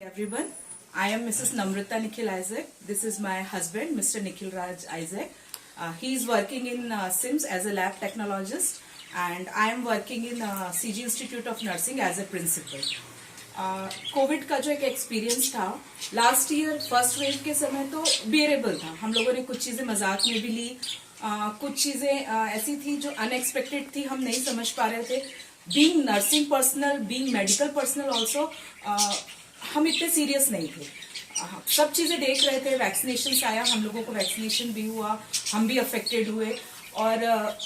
Everyone, I am Mrs. Namrata Nikhil Isaac. This is my husband, Mr. Nikhil Raj Isaac. He is working in SIMS as a lab technologist, and I am working in CG Institute of Nursing as a principal. Covid का जो एक experience था last year first wave के समय तो bearable था। हम लोगों ने कुछ चीजें मजाक में भी ली, कुछ चीजें ऐसी थी जो अनएक्सपेक्टेड थी, हम नहीं समझ पा रहे थे। Being nursing personal, being medical personnel also, हम इतने सीरियस नहीं थे। सब चीजें देख रहे थे। वैक्सीनेशन आया, हम लोगों को वैक्सीनेशन भी हुआ, हम भी अफेक्टेड हुए। और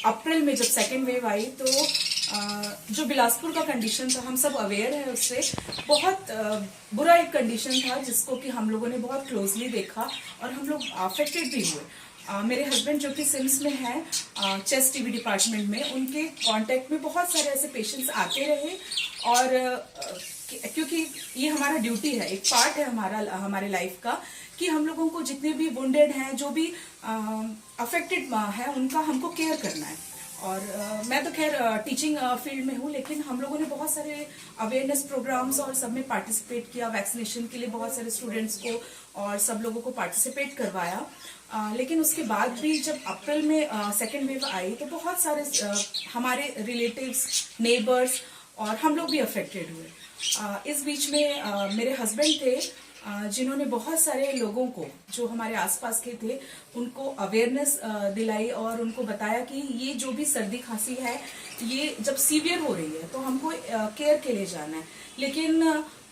अप्रैल में जब सेकेंड वेव आई तो जो बिलासपुर का कंडीशन था, हम सब अवेयर है उससे। बहुत बुरा एक कंडीशन था जिसको कि हम लोगों ने बहुत क्लोजली देखा और हम लोग अफेक्टेड भी हुए। मेरे हस्बैंड जो कि सिम्स में हैं चेस्ट टीबी डिपार्टमेंट में, उनके कांटेक्ट में बहुत सारे ऐसे पेशेंट्स आते रहे। और क्योंकि ये हमारा ड्यूटी है, एक पार्ट है हमारे लाइफ का कि हम लोगों को जितने भी वुंडेड हैं, जो भी अफेक्टेड है, उनका हमको केयर करना है। और मैं तो खैर टीचिंग फील्ड में हूँ, लेकिन हम लोगों ने बहुत सारे अवेयरनेस प्रोग्राम्स और सब में पार्टिसिपेट किया। वैक्सीनेशन के लिए बहुत सारे स्टूडेंट्स को और सब लोगों को पार्टिसिपेट करवाया। लेकिन उसके बाद भी जब अप्रैल में सेकेंड वेव आई तो बहुत सारे हमारे रिलेटिव्स, नेबर्स और हम लोग भी अफेक्टेड हुए। इस बीच में मेरे हस्बैंड थे जिन्होंने बहुत सारे लोगों को, जो हमारे आसपास के थे, उनको अवेयरनेस दिलाई और उनको बताया कि ये जो भी सर्दी खांसी है, ये जब सीवियर हो रही है तो हमको केयर के लिए जाना है। लेकिन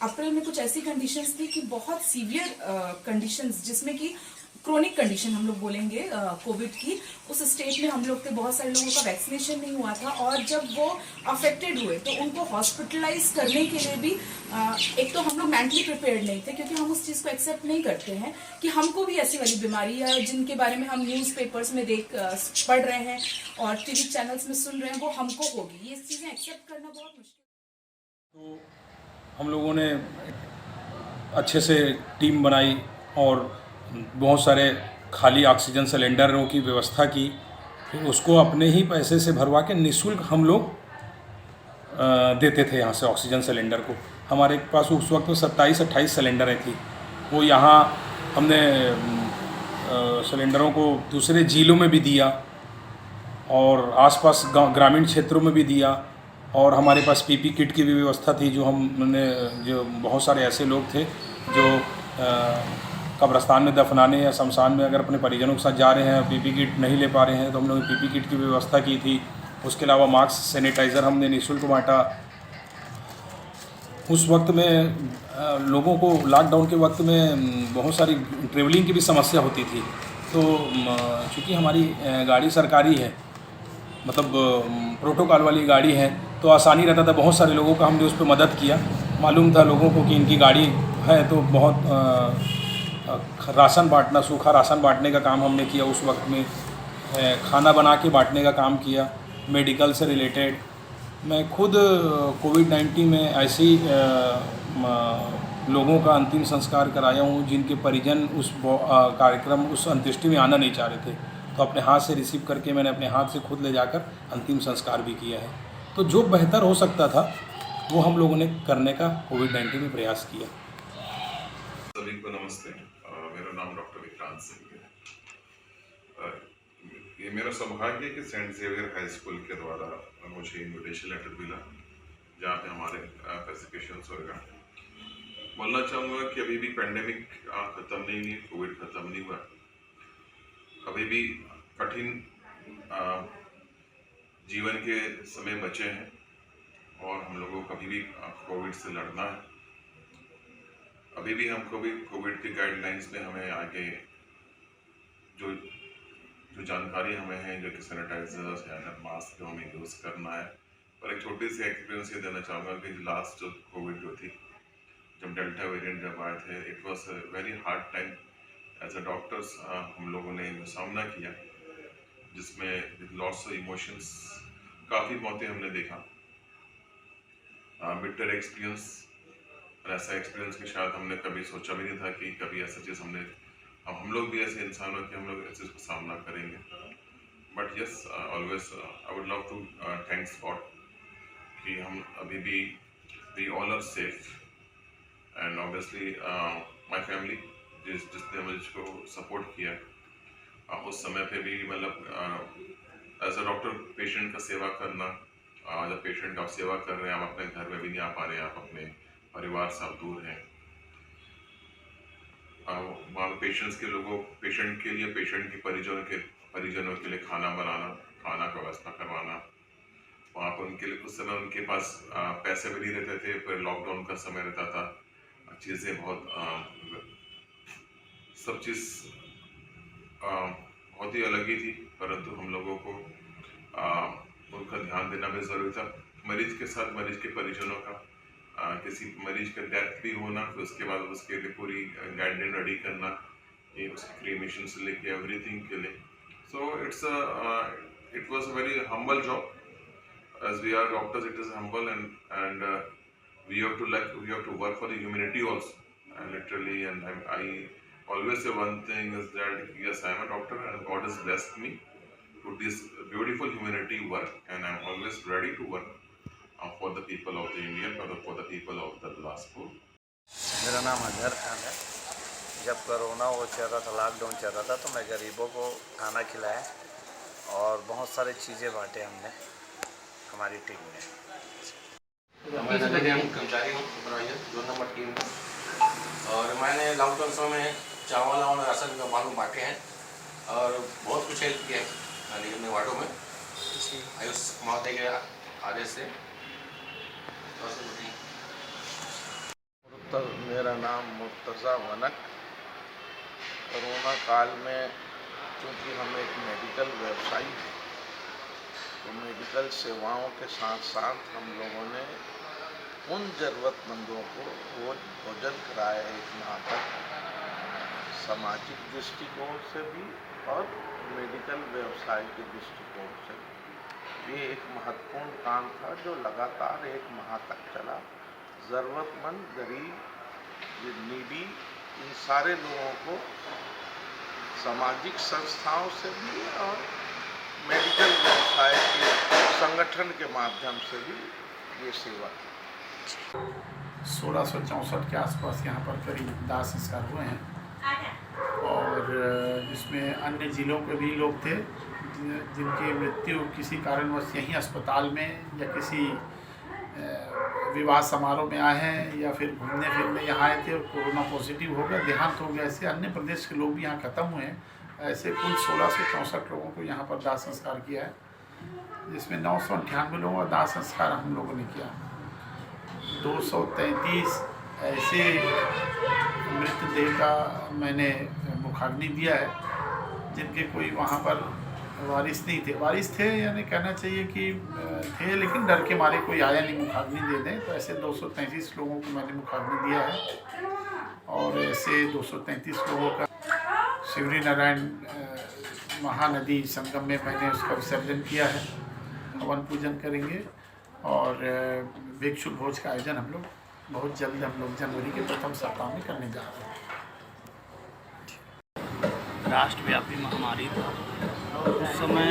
अप्रैल में कुछ ऐसी कंडीशंस थी कि बहुत सीवियर कंडीशंस, जिसमें कि क्रोनिक कंडीशन हम लोग बोलेंगे कोविड की, उस स्टेट में हम लोग थे। बहुत सारे लोगों का वैक्सीनेशन नहीं हुआ था और जब वो अफेक्टेड हुए तो उनको हॉस्पिटलाइज करने के लिए भी एक तो हम लोग मेंटली प्रिपेयर्ड नहीं थे, क्योंकि हम उस चीज को एक्सेप्ट नहीं करते हैं कि हमको भी ऐसी वाली बीमारी है जिनके बारे में हम न्यूज़पेपर्स में पढ़ रहे हैं और टीवी चैनल्स में सुन रहे हैं, वो हमको होगी। ये चीजें एक्सेप्ट करना बहुत मुश्किल। तो हम लोगों ने अच्छे से टीम बनाई और बहुत सारे खाली ऑक्सीजन सिलेंडरों की व्यवस्था की। फिर उसको अपने ही पैसे से भरवा के निःशुल्क हम लोग देते थे यहाँ से ऑक्सीजन सिलेंडर को। हमारे पास उस वक्त 27-28 सिलेंडरें थी। वो यहाँ हमने सिलेंडरों को दूसरे जिलों में भी दिया और आसपास ग्रामीण क्षेत्रों में भी दिया। और हमारे पास पीपी किट की भी व्यवस्था थी। जो बहुत सारे ऐसे लोग थे जो कब्रिस्तान में दफनाने या शमशान में अगर अपने परिजनों के साथ जा रहे हैं, पीपी किट नहीं ले पा रहे हैं, तो हम लोगों ने पीपी किट की व्यवस्था की थी। उसके अलावा मास्क, सैनिटाइज़र हमने निःशुल्क बांटा। उस वक्त में लोगों को लॉकडाउन के वक्त में बहुत सारी ट्रेवलिंग की भी समस्या होती थी। तो चूँकि हमारी गाड़ी सरकारी है, मतलब प्रोटोकॉल वाली गाड़ी है, तो आसानी रहता था। बहुत सारे लोगों का हमने उस पर मदद किया। मालूम था लोगों को कि इनकी गाड़ी है, तो बहुत राशन बांटना, सूखा राशन बांटने का काम हमने किया। उस वक्त में खाना बना के बांटने का काम किया। मेडिकल से रिलेटेड मैं खुद कोविड-19 में ऐसे ही लोगों का अंतिम संस्कार कराया हूँ जिनके परिजन उस कार्यक्रम, उस अंत्येष्टि में आना नहीं चाह रहे थे। तो अपने हाथ से रिसीव करके मैंने अपने हाथ से खुद ले जाकर अंतिम संस्कार भी किया है। तो जो बेहतर हो सकता था वो हम लोगों ने करने का कोविड-19 में प्रयास किया। सभी को नमस्ते। मेरा नाम डॉक्टर विक्रांत सिंह है। ये मेरा सौभाग्य है कि सेंट जेवियर हाई स्कूल के द्वारा मुझे इन्विटेशन लेटर मिला, जहाँ पे हमारे प्रेजेंटेशंस होगा। बोलना चाहूँगा कि अभी भी पेंडेमिक ख़त्म नहीं हुई, कोविड ख़त्म नहीं हुआ। अभी भी कठिन जीवन के समय बचे हैं और हम लोगों को अभी भी कोविड से लड़ना है। अभी भी हमको भी कोविड की गाइडलाइंस में हमें आगे जो जानकारी हमें है, जो कि सैनिटाइजर्स है, मास्क जो हमें यूज़ करना है। और एक छोटी सी एक्सपीरियंस ये देना चाहूँगा कि लास्ट कोविड जो थी, जब डेल्टा वेरिएंट जब आए थे, it was a very hard time as a doctors. हम लोगों ने सामना किया, जिसमें लॉट्स ऑफ इमोशंस, काफ़ी मौतें हमने देखा। बिटर एक्सपीरियंस, ऐसा एक्सपीरियंस कि शायद हमने कभी सोचा भी नहीं था कि कभी ऐसा चीज़ हम लोग भी ऐसे इंसान हो कि हम लोग ऐसे सामना करेंगे। But yes, always I would love to thanks God कि हम अभी भी we all are safe. And obviously my family जिसने मुझको सपोर्ट किया उस समय पे भी, मतलब एज अ डॉक्टर पेशेंट का सेवा करना, जब पेशेंट का आप सेवा कर रहे हैं, आप अपने घर में भी नहीं आ पा रहे हैं, आप अपने परिवार से आप दूर हैं, वहाँ पेशेंट्स के लोगों, पेशेंट के लिए, पेशेंट के परिजनों के लिए खाना बनाना, खाना का व्यवस्था करवाना, वहाँ पर उनके लिए उस समय उनके पास पैसे भी नहीं रहते थे, फिर लॉकडाउन का समय रहता था, चीज़ें बहुत सब चीज़ बहुत ही अलग ही थी, परंतु हम लोगों को उनका ध्यान देना भी ज़रूरी था। मरीज के साथ मरीज के परिजनों का, किसी मरीज का डेथ भी होना, फिर उसके बाद उसके लिए पूरी गाइडलाइन रेडी करना, ये उसके क्रीमेशन से लेके एवरीथिंग के लिए। So it was a very humble job, as we are doctors it is humble, and we have to work for the humanity also, and literally, and I always say one thing is that yes, I am a doctor and God has blessed me to this beautiful humanity work, and I am always ready to work for the people of the India, for the people of the Bilaspur. मेरा नाम अजहर खान है। जब corona वो चल रहा था, lockdown चल रहा था, तो मैं गरीबों को खाना खिलाया और बहुत सारी चीज़ें बांटे हमने, हमारी टीम ने। मैं कर्मचारी हूँ सुपरवाइजर 2 नंबर टीम में, और मैंने लॉकडाउन समय में चावल और राशन का मालूम बांटे हैं और बहुत कुछ हेल्प किया है निगम वार्डों में आयुष महोदय के आदेश से। मेरा नाम मुर्तज़ा वनक। कोरोना काल में क्योंकि हम एक मेडिकल व्यवसायी हैं, तो मेडिकल सेवाओं के साथ साथ हम लोगों ने उन ज़रूरतमंदों को रोज़ भोजन कराया, एक माह तक, सामाजिक दृष्टिकोण से भी और मेडिकल व्यवसाय के दृष्टिकोण से भी। ये एक महत्वपूर्ण काम था जो लगातार 1 माह तक चला। ज़रूरतमंद, गरीब, नीडी, इन सारे लोगों को सामाजिक संस्थाओं से भी और मेडिकल व्यवसाय के संगठन के माध्यम से भी ये सेवा की। 1664 के आसपास यहाँ पर करीब दाह संस्कार हुए हैं, और जिसमें अन्य ज़िलों के भी लोग थे जिनकी मृत्यु किसी कारणवश यहीं अस्पताल में या किसी विवाह समारोह में आए हैं, या फिर घूमने फिरने यहाँ आए थे और कोरोना पॉजिटिव हो गया, देहांत हो गया। ऐसे अन्य प्रदेश के लोग भी यहाँ ख़त्म हुए हैं। ऐसे कुल 1664 लोगों को यहाँ पर दाह संस्कार किया है, जिसमें 998 लोगों का दाह संस्कार हम लोगों ने किया। 233 ऐसे मृतदेह का मैंने मुखाग्नि दिया है जिनके कोई वहाँ पर वारिस नहीं थे। वारिस थे यानी कहना चाहिए कि थे, लेकिन डर के मारे कोई आया नहीं मुखाग्नि दे दें, तो ऐसे 233 लोगों को मैंने मुखाग्नि दिया है। और ऐसे 233 लोगों का शिवरी नारायण महानदी संगम में मैंने उसका विसर्जन किया है। हवन पूजन करेंगे और भिक्षु भोज का आयोजन हम लोग बहुत जल्द जनवरी के प्रथम सप्ताह में करने जा रहे हैं। राष्ट्रव्यापी महामारी था, उस समय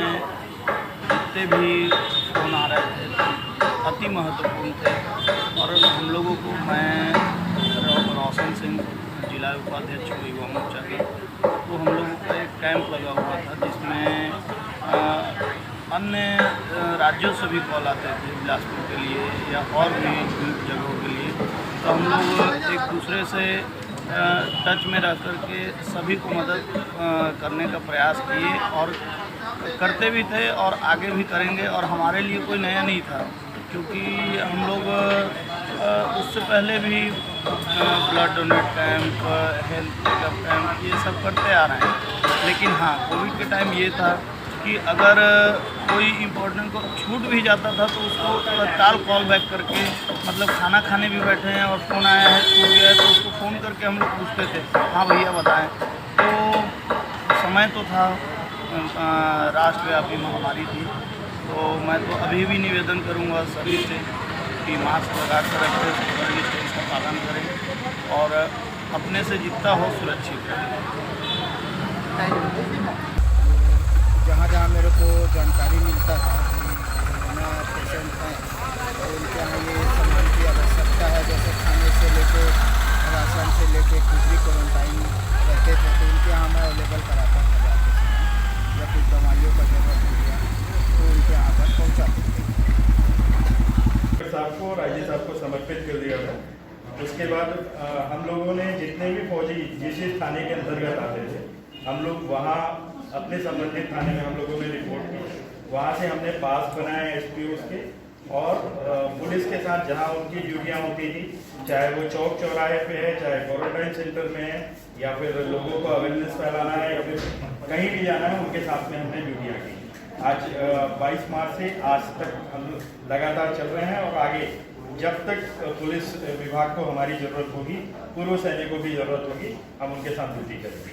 जितने भी फोन आ रहे थे अति महत्वपूर्ण थे, और हम लोगों को, मैं रोशन सिंह जिला उपाध्यक्ष युवा मोर्चा के, तो हम लोगों का एक कैंप लगा हुआ था जिसमें अन्य राज्यों से भी कॉल आते थे बिलासपुर के लिए या और भी जगहों के लिए, तो हम लोग एक दूसरे से टच में रह कर के सभी को मदद करने का प्रयास किए और करते भी थे और आगे भी करेंगे। और हमारे लिए कोई नया नहीं था, क्योंकि हम लोग उससे पहले भी blood donate camp, health checkup camp, ये सब करते आ रहे हैं। लेकिन हाँ, कोविड के टाइम ये था कि अगर कोई इम्पोर्टेंट को छूट भी जाता था तो उसको तत्काल कॉल बैक करके, मतलब खाना खाने भी बैठे हैं और फ़ोन आया है, छूट गया है, तो उसको फ़ोन करके हम लोग पूछते थे, हाँ भैया बताएं। तो समय तो था, राष्ट्रव्यापी महामारी थी, तो मैं तो अभी भी निवेदन करूंगा सभी से कि मास्क लगा कर रखें, सोशल डिस्टेंस का पालन करें और अपने से जितना हो सुरक्षित रहें। जहाँ जहाँ मेरे को जानकारी मिलता था कि पेशेंट हैं और उनके यहाँ ये सामान की आवश्यकता है, जैसे खाने से लेकर से लेके कुछ भी क्वारंटाइन रहते थे तो उनके यहाँ मैं अवेलेबल कराता था जाते समय, या कुछ दवाइयों का जरूरत हो गया तो उनके यहाँ पर पहुँचाते थे। साहब को और आईजी साहब को समर्पित कर दिया था। उसके बाद हम लोगों ने जितने भी फौजी जिस जिस थाने के अंतर्गत आते थे, हम लोग वहाँ अपने संबंधित थाने में हम लोगों ने रिपोर्ट की। वहाँ से हमने पास बनाए SPOs के, और पुलिस के साथ जहाँ उनकी ड्यूटियाँ होती थी, चाहे वो चौक चौराहे पे है, चाहे क्वारंटाइन सेंटर में है, या फिर लोगों को अवेयरनेस फैलाना है, या फिर कहीं भी जाना है, उनके साथ में हमने ड्यूटियाँ की। आज 22 मार्च से आज तक हम लगातार चल रहे हैं, और आगे जब तक पुलिस विभाग को हमारी ज़रूरत होगी, पूर्व सैनिकों की ज़रूरत होगी, हम उनके साथ ड्यूटी करेंगे।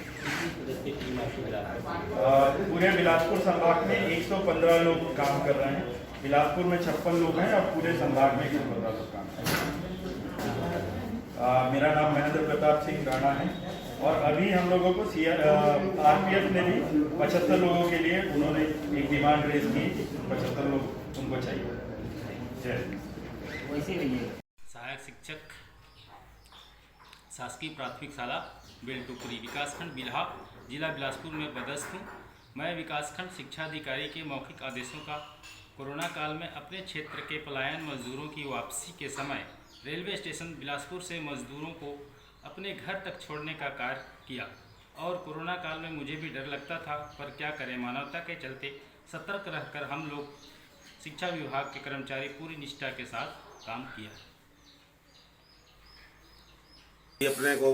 पूरे बिलासपुर संभाग में 115 लोग काम कर रहे हैं। बिलासपुर में 56 लोग हैं और पूरे संभाग में 115 लोग काम कर रहे हैं। मेरा नाम महेंद्र प्रताप सिंह राणा है, और अभी हम लोगों को RPF ने भी 75 लोगों के लिए उन्होंने एक डिमांड रेज की, 75 लोग उनको चाहिए। जय सहायक शिक्षक शासकीय प्राथमिक शाला बेलटुकरी विकासखंड बिल्हा जिला बिलासपुर में पदस्थ हूँ। मैं विकासखंड शिक्षा अधिकारी के मौखिक आदेशों का कोरोना काल में अपने क्षेत्र के पलायन मजदूरों की वापसी के समय रेलवे स्टेशन बिलासपुर से मजदूरों को अपने घर तक छोड़ने का कार्य किया, और कोरोना काल में मुझे भी डर लगता था, पर क्या करें, मानवता के चलते सतर्क रहकर हम लोग शिक्षा विभाग के कर्मचारी पूरी निष्ठा के साथ काम किया। अपने को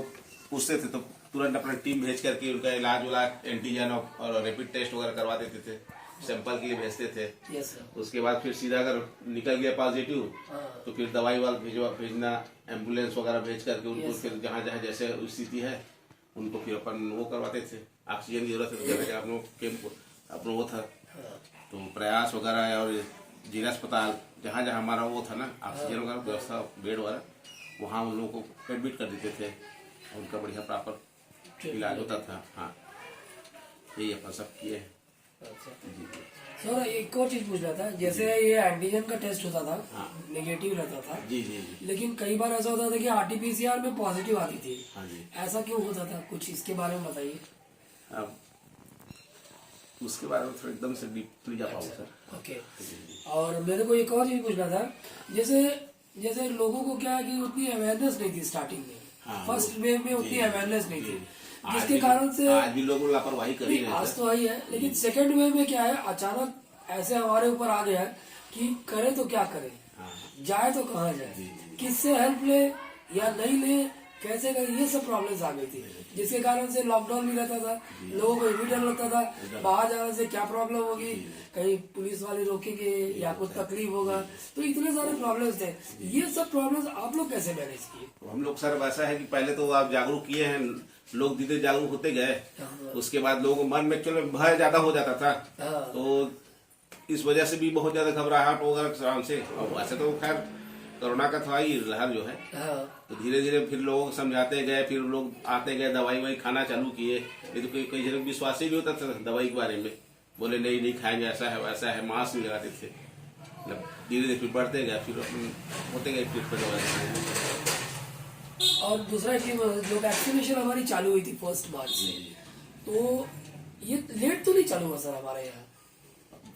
पूछते थे तो तुरंत अपना टीम भेज करके उनका इलाज एंटीजन और रैपिड टेस्ट वगैरह करवा देते थे, सैंपल के लिए भेजते थे। उसके बाद फिर सीधा अगर निकल गया पॉजिटिव तो फिर दवाई वाला भेजना, एम्बुलेंस वगैरह भेज करके उनको फिर जहाँ जहाँ जैसे स्थिति है उनको फिर अपन वो करवाते थे। ऑक्सीजन की जरूरत है, अपना वो था तो प्रयास वगैरह और जिला अस्पताल जहाँ जहाँ हमारा वो था ना ऑक्सीजन वगैरह व्यवस्था, बेड वगैरह, वहाँ उन लोगों को एडमिट कर देते थे, उनका बढ़िया प्रॉपर इलाज होता था। हाँ, यही अपन सब किए। सर एक और चीज पूछ रहा था, जैसे ये एंटीजन का टेस्ट होता था, हाँ, नेगेटिव रहता था, जी जी जी, लेकिन कई बार ऐसा होता था कि RT-PCR में पॉजिटिव आती थी। हाँ जी, ऐसा क्यों होता था, कुछ इसके बारे में बताइए। अब उसके बारे में थोड़ा एकदम से डीपली जा पाऊँ सर। ओके, और मेरे को एक और चीज पूछना था, जैसे लोगों को क्या है कि उतनी अवेयरनेस नहीं थी स्टार्टिंग में, फर्स्ट वेव में उतनी अवेयरनेस नहीं थी, जिसके कारण से आज भी लोग लापरवाही कर रहे हैं। आज तो आई है, लेकिन सेकंड वेव में क्या है, अचानक ऐसे हमारे ऊपर आ गया है कि करे तो क्या करे, जाए तो कहाँ जाए, किससे हेल्प ले या नहीं ले, कैसे करे, ये सब प्रॉब्लम्स आ गई थी, जिसके कारण से लॉकडाउन भी रहता था, लोगों को ये भी डर लगता था बाहर जाने से क्या प्रॉब्लम होगी, कहीं पुलिस वाले रोकेंगे या कुछ तकलीफ होगा, तो इतने सारे प्रॉब्लम्स थे। ये सब प्रॉब्लम्स आप लोग कैसे मैनेज किए? हम लोग सर वैसा है कि पहले तो आप जागरूक किए हैं, लोग धीरे जागरूक होते गए, उसके बाद लोगों को मन में चलो भय ज्यादा हो जाता था, तो इस वजह से भी बहुत ज्यादा घबराहट वगैरह से, और वैसे तो खैर कोरोना का था ही लहर जो है, तो धीरे धीरे फिर लोग समझाते गए, फिर लोग आते गए, दवाई वही खाना चालू किए। ये तो कई जन विश्वास ही भी होता था दवाई के बारे में, बोले नहीं खाएंगे, ऐसा है वैसा है, मास्क नहीं लगाते थे, मतलब धीरे धीरे फिर बढ़ते गए, फिर होते गए, फिर दवाई। और दूसरा कि जो वैक्सीनेशन हमारी चालू हुई थी 1 मार्च से, तो ये लेट तो नहीं चालू हुआ सर हमारे यहाँ?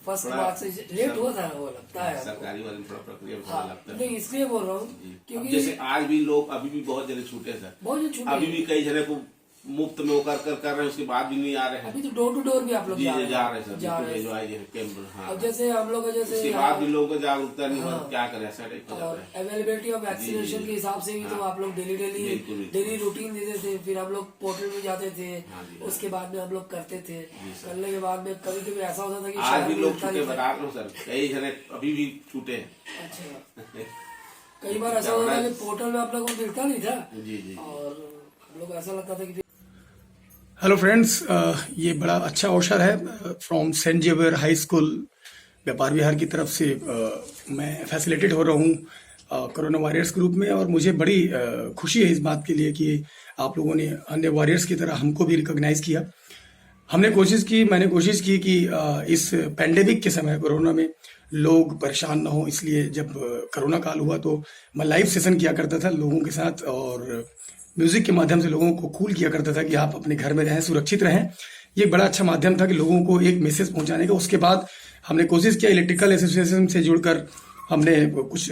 1 मार्च से लेट हुआ था, वो लगता है सरकारी वाले थोड़ा प्रक्रिया लगता है। नहीं, इसलिए बोल रहा हूँ क्योंकि जैसे आज भी लोग अभी भी बहुत जने छूटे सर, बहुत जन छूटे, अभी भी कई जने को मुफ्त में वो कर रहे हैं, उसके बाद भी नहीं आ रहे हैं। अभी तो डोर टू डोर भी आप लोग जा रहे हैं सर, कैंप। हाँ, अब जैसे हम लोग उसके बाद भी लोगों को जागरूकता नहीं हो, क्या करें सर, और अवेलेबिलिटी ऑफ वैक्सीनेशन के हिसाब से भी तो आप लोग डेली रूटीन देते थे, फिर हम लोग पोर्टल में जाते थे, उसके बाद में हम लोग करते थे, करने के बाद में कभी कभी ऐसा होता था कि आज भी लोग छूटे, बता रहे हो सर, कई जने अभी भी छूटे हैं। अच्छा, कई बार ऐसा होता था कि पोर्टल में आप लोगों को मिलता नहीं था, जी, और हम लोग ऐसा लगता था कि हेलो फ्रेंड्स, ये बड़ा अच्छा अवसर है from saint Xavier high school Vyapar Vihar की तरफ से मैं फैसिलिटेट हो रहा हूँ कोरोना वॉरियर्स ग्रुप में, और मुझे बड़ी खुशी है इस बात के लिए कि आप लोगों ने अन्य वॉरियर्स की तरह हमको भी रिकॉग्नाइज किया। मैंने कोशिश की कि इस पैंडेमिक के समय कोरोना में लोग परेशान ना हो, इसलिए जब कोरोना काल हुआ तो मैं लाइव सेशन किया करता था लोगों के साथ और म्यूजिक के माध्यम से लोगों को कूल किया करता था कि आप अपने घर में रहें, सुरक्षित रहें। ये एक बड़ा अच्छा माध्यम था कि लोगों को एक मैसेज पहुंचाने का। उसके बाद हमने कोशिश किया, इलेक्ट्रिकल एसोसिएशन से जुड़कर हमने कुछ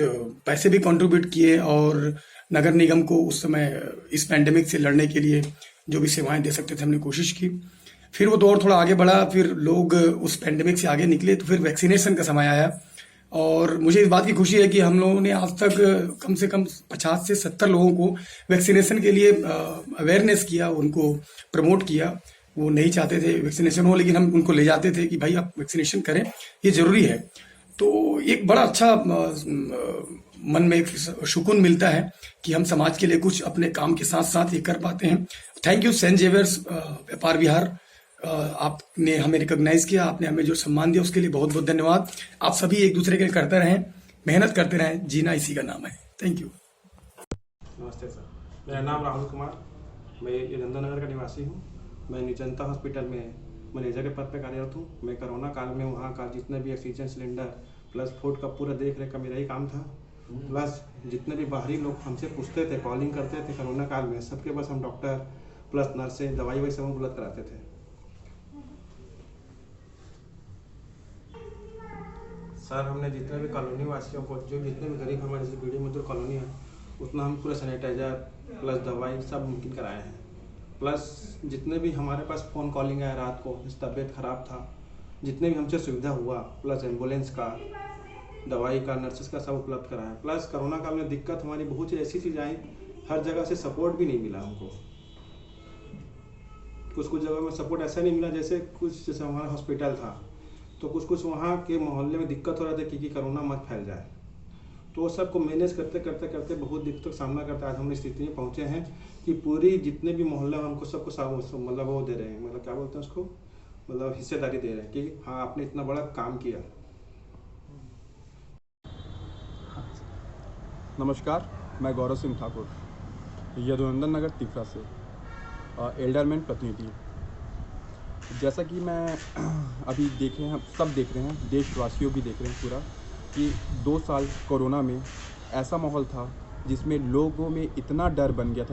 पैसे भी कंट्रीब्यूट किए और नगर निगम को उस समय इस पैंडेमिक से लड़ने के लिए जो भी सेवाएं दे सकते थे हमने कोशिश की। फिर वो दौर थोड़ा आगे बढ़ा, फिर लोग उस पैंडेमिक से आगे निकले, तो फिर वैक्सीनेशन का समय आया और मुझे इस बात की खुशी है कि हम लोगों ने आज तक कम से कम 50 से 70 लोगों को वैक्सीनेशन के लिए अवेयरनेस किया, उनको प्रमोट किया। वो नहीं चाहते थे वैक्सीनेशन हो, लेकिन हम उनको ले जाते थे कि भाई आप वैक्सीनेशन करें, ये जरूरी है। तो एक बड़ा अच्छा मन में एक सुकून मिलता है कि हम समाज के लिए कुछ अपने काम के साथ साथ ये कर पाते हैं। थैंक यू सेंट जेवियर्स व्यापार विहार, आपने हमें रिकॉग्नाइज किया, आपने हमें जो सम्मान दिया उसके लिए बहुत बहुत धन्यवाद। आप सभी एक दूसरे के लिए करते रहें, मेहनत करते रहें, जीना इसी का नाम है। Thank you. नमस्ते सर, मेरा नाम राहुल कुमार, मैं यदुवंशनगर का निवासी हूँ। मैं निजंता हॉस्पिटल में मैनेजर के पद पर कार्यरत हूँ। मैं कोरोना काल में वहाँ का जितने भी ऑक्सीजन सिलेंडर प्लस फूड का पूरा देख रेख का मेरा ही काम था। प्लस जितने भी बाहरी लोग हमसे पूछते थे, कॉलिंग करते थे कोरोना काल में, सबके पास हम डॉक्टर प्लस नर्सें दवाई वही सब उपलब्ध कराते थे। सर, हमने जितने भी कॉलोनी वासियों को, जो जितने भी गरीब हमारे जैसे बीड़ी मजदूर कॉलोनी है, उतना हम पूरा सैनिटाइजर प्लस दवाई सब मुमकिन कराए हैं। प्लस जितने भी हमारे पास फ़ोन कॉलिंग आया रात को, जिस तबीयत ख़राब था, जितने भी हमसे सुविधा हुआ, प्लस एम्बुलेंस का, दवाई का, नर्सेस का सब उपलब्ध कराया। प्लस कोरोना काल में दिक्कत हमारी बहुत सी ऐसी चीज़ आई, हर जगह से सपोर्ट भी नहीं मिला हमको। कुछ जगह में सपोर्ट ऐसा नहीं मिला, जैसे हमारा हॉस्पिटल था तो कुछ वहाँ के मोहल्ले में दिक्कत हो रहा था कि कोरोना मत फैल जाए। तो सबको मैनेज करते बहुत दिक्कतों का सामना करते आज हम इस स्थिति में पहुँचे हैं कि पूरी जितने भी मोहल्ले हमको सबको मतलब वो दे रहे हैं, मतलब क्या बोलते हैं उसको, मतलब हिस्सेदारी दे रहे हैं कि हाँ आपने इतना बड़ा काम किया। नमस्कार, मैं गौरव सिंह ठाकुर, यदुवंशनगर तिफरा से एल्डरमैन प्रतिनिधि। जैसा कि मैं अभी देख रहे हैं, सब देख रहे हैं, देशवासियों भी देख रहे हैं पूरा, कि 2 साल कोरोना में ऐसा माहौल था जिसमें लोगों में इतना डर बन गया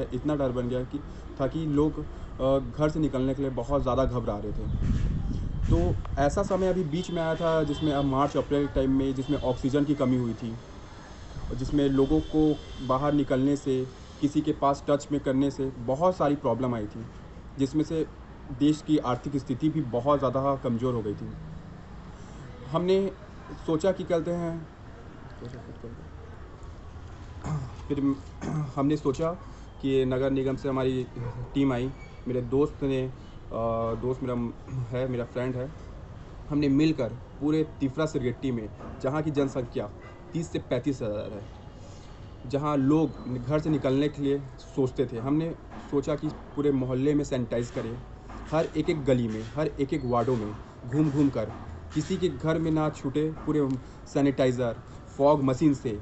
था कि लोग घर से निकलने के लिए बहुत ज़्यादा घबरा रहे थे। तो ऐसा समय अभी बीच में आया था जिसमें अब मार्च अप्रैल टाइम में, जिसमें ऑक्सीजन की कमी हुई थी, जिसमें लोगों को बाहर निकलने से, किसी के पास टच में करने से बहुत सारी प्रॉब्लम आई थी, जिसमें से देश की आर्थिक स्थिति भी बहुत ज़्यादा कमज़ोर हो गई थी। हमने सोचा कि करते हैं, फिर हमने सोचा कि नगर निगम से हमारी टीम आई, मेरे दोस्त मेरा फ्रेंड है, हमने मिलकर पूरे तिफरा सिरगट्टी में, जहाँ की जनसंख्या 30 से 35 हज़ार है, जहाँ लोग घर से निकलने के लिए सोचते थे, हमने सोचा कि पूरे मोहल्ले में सैनिटाइज़ करें, हर एक गली में, हर एक वार्डों में घूम कर किसी के घर में ना छूटे, पूरे सैनिटाइज़र फॉग मशीन से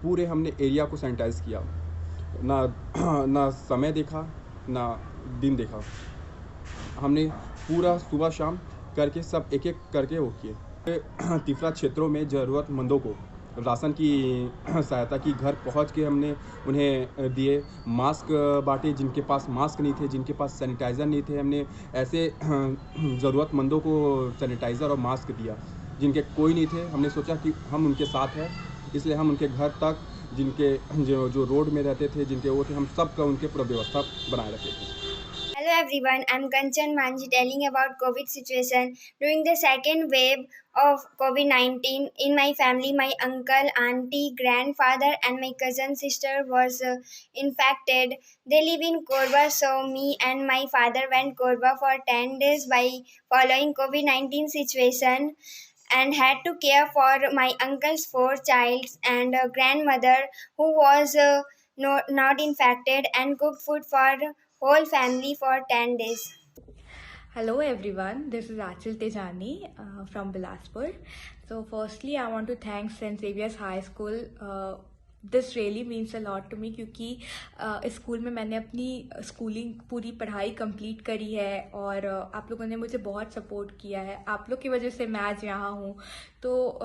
पूरे हमने एरिया को सैनिटाइज़ किया। ना समय देखा, ना दिन देखा, हमने पूरा सुबह शाम करके सब एक करके वो किए। तिफरा क्षेत्रों में ज़रूरतमंदों को राशन की सहायता की, घर पहुंच के हमने उन्हें दिए, मास्क बांटे, जिनके पास मास्क नहीं थे, जिनके पास सैनिटाइज़र नहीं थे, हमने ऐसे ज़रूरतमंदों को सैनिटाइज़र और मास्क दिया। जिनके कोई नहीं थे, हमने सोचा कि हम उनके साथ हैं, इसलिए हम उनके घर तक, जिनके जो रोड में रहते थे, जिनके वो थे, हम सब का उनके पूरा व्यवस्था बनाए रखे थे। Hello everyone, I'm Kanchan Manji telling about COVID situation. During the second wave of COVID-19 in my family, my uncle, auntie, grandfather and my cousin sister was infected. They live in Korba, so me and my father went Korba for 10 days by following COVID-19 situation and had to care for my uncle's 4 childs and a grandmother who was not infected and cooked food for whole family for 10 days. Hello everyone, this is Achal Tejani from Bilaspur. So firstly I want to thank St. Xavier's High School this really means a lot to me, क्योंकि इस school में मैंने अपनी schooling पूरी पढ़ाई complete करी है और आप लोगों ने मुझे बहुत सपोर्ट किया है। आप लोग की वजह से मैं आज यहाँ हूँ, तो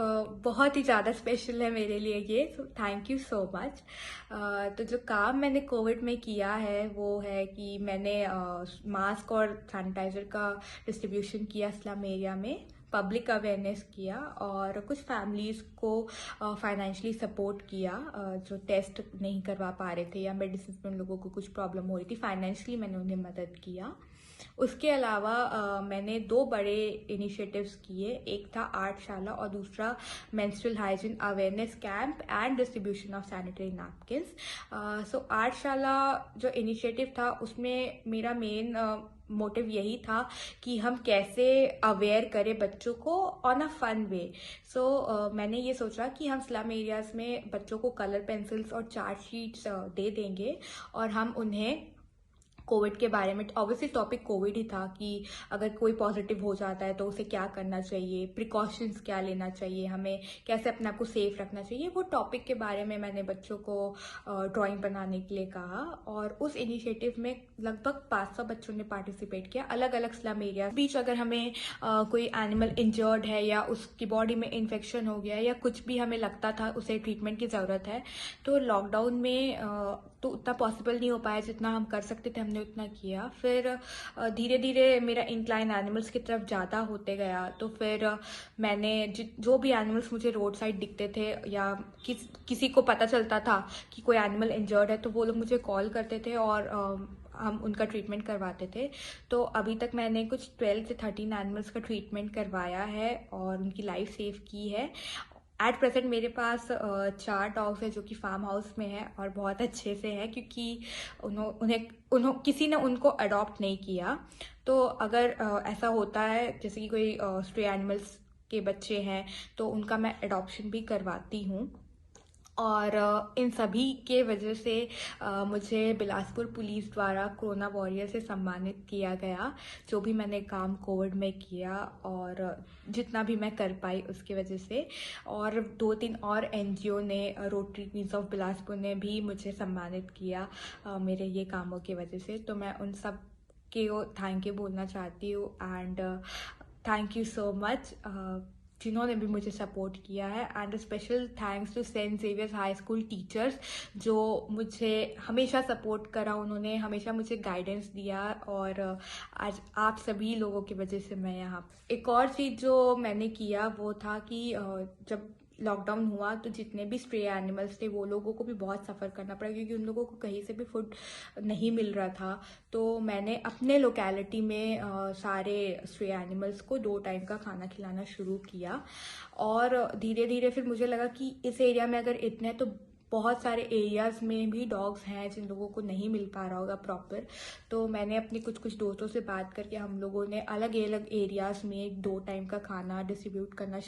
बहुत ही ज़्यादा स्पेशल है मेरे लिए ये, so thank you so much. तो जो काम मैंने कोविड में किया है वो है कि मैंने मास्क और सैनिटाइज़र का डिस्ट्रीब्यूशन किया स्लम एरिया में, पब्लिक अवेयरनेस किया और कुछ फैमिलीज़ को फाइनेंशियली सपोर्ट किया जो टेस्ट नहीं करवा पा रहे थे या मेडिसिन में उन लोगों को कुछ प्रॉब्लम हो रही थी, फाइनेंशियली मैंने उन्हें मदद किया। उसके अलावा मैंने 2 बड़े इनिशिएटिव्स किए, एक था आर्टशाला और दूसरा menstrual hygiene awareness camp and distribution of sanitary napkins. So Artshala जो इनिशिएटिव था उसमें मेरा मेन मोटिव यही था कि हम कैसे अवेयर करें बच्चों को ऑन अ फन वे। सो मैंने ये सोचा कि हम स्लम एरियाज़ में बच्चों को कलर पेंसिल्स और चार्ट शीट्स दे देंगे और हम उन्हें कोविड के बारे में, ऑब्वियसली टॉपिक कोविड ही था कि अगर कोई पॉजिटिव हो जाता है तो उसे क्या करना चाहिए, प्रिकॉशंस क्या लेना चाहिए, हमें कैसे अपने आप को सेफ रखना चाहिए, वो टॉपिक के बारे में मैंने बच्चों को ड्राइंग बनाने के लिए कहा। और उस इनिशिएटिव में लगभग 500 बच्चों ने पार्टिसिपेट किया अलग अलग स्लम एरिया बीच। अगर हमें कोई एनिमल इंजर्ड है या उसकी बॉडी में इन्फेक्शन हो गया या कुछ भी हमें लगता था उसे ट्रीटमेंट की ज़रूरत है, तो लॉकडाउन में तो उतना पॉसिबल नहीं हो पाया, जितना हम कर सकते थे हमने उतना किया। फिर धीरे धीरे मेरा इंक्लाइन एनिमल्स की तरफ ज़्यादा होते गया, तो फिर मैंने जो भी एनिमल्स मुझे रोड साइड दिखते थे या किसी को पता चलता था कि कोई एनिमल इंजर्ड है, तो वो लोग मुझे कॉल करते थे और हम उनका ट्रीटमेंट करवाते थे। तो अभी तक मैंने कुछ 12 से 13 एनिमल्स का ट्रीटमेंट करवाया है और उनकी लाइफ सेव की है। एट प्रेजेंट मेरे पास 4 डॉग्स हैं जो कि फार्म हाउस में है और बहुत अच्छे से है, क्योंकि किसी ने उनको अडॉप्ट नहीं किया। तो अगर ऐसा होता है जैसे कि कोई स्ट्रे एनिमल्स के बच्चे हैं तो उनका मैं अडॉप्शन भी करवाती हूँ। और इन सभी के वजह से मुझे बिलासपुर पुलिस द्वारा कोरोना वॉरियर से सम्मानित किया गया, जो भी मैंने काम कोविड में किया और जितना भी मैं कर पाई उसकी वजह से। और 2-3 और NGO ने, रोटरी क्वींस ऑफ बिलासपुर ने भी मुझे सम्मानित किया मेरे ये कामों की वजह से। तो मैं उन सब के थैंक यू बोलना चाहती हूँ and thank you so much जिन्होंने भी मुझे सपोर्ट किया है। And special thanks to saint Xavier's high school teachers जो मुझे हमेशा सपोर्ट करा, उन्होंने हमेशा मुझे गाइडेंस दिया और आज आप सभी लोगों की वजह से मैं यहाँ। एक और चीज़ जो मैंने किया वो था कि जब लॉकडाउन हुआ तो जितने भी स्ट्रे एनिमल्स थे वो लोगों को भी बहुत सफ़र करना पड़ा, क्योंकि उन लोगों को कहीं से भी फूड नहीं मिल रहा था। तो मैंने अपने लोकेलिटी में सारे स्ट्रे एनिमल्स को 2 टाइम का खाना खिलाना शुरू किया और धीरे धीरे फिर मुझे लगा कि इस एरिया में अगर इतने, तो बहुत सारे एरियाज़ में भी डॉग्स हैं जिन लोगों को नहीं मिल पा रहा होगा प्रॉपर। तो मैंने अपने कुछ दोस्तों से बात करके हम लोगों ने अलग अलग एरियाज़ में 2 टाइम का खाना डिस्ट्रीब्यूट करना